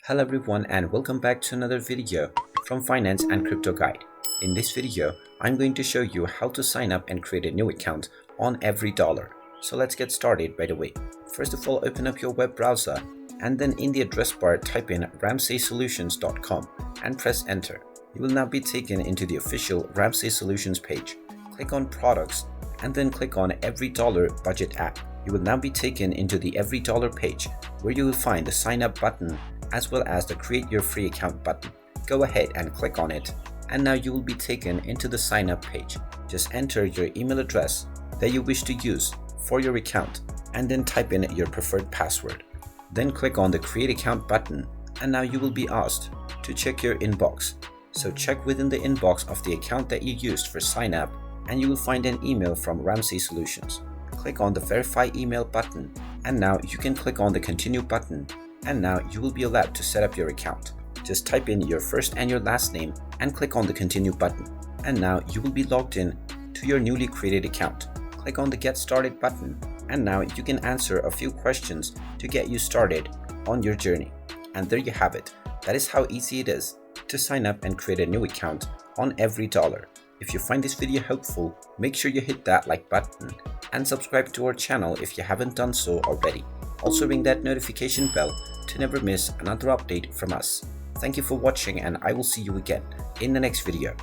Hello everyone and welcome back to another video from Finance and Crypto Guide. In this video, I'm going to show you how to sign up and create a new account on EveryDollar. So let's get started right away. First of all, open up your web browser and then in the address bar type in ramseysolutions.com and press enter. You will now be taken into the official Ramsey Solutions page. Click on products and then click on EveryDollar budget app. You will now be taken into the EveryDollar page where you will find the sign up button as well as the create your free account button. Go ahead and click on it and now you will be taken into the sign up page. Just enter your email address that you wish to use for your account and then type in your preferred password. Then click on the create account button and now you will be asked to check your inbox. So check within the inbox of the account that you used for sign up and you will find an email from Ramsey Solutions. Click on the verify email button and now you can click on the continue button and now you will be allowed to set up your account. Just type in your first and your last name and click on the continue button and now you will be logged in to your newly created account. Click on the get started button and now you can answer a few questions to get you started on your journey. And there you have it. That is how easy it is to sign up and create a new account on EveryDollar. If you find this video helpful, make sure you hit that like button and subscribe to our channel if you haven't done so already. Also ring that notification bell to never miss another update from us. Thank you for watching and I will see you again in the next video.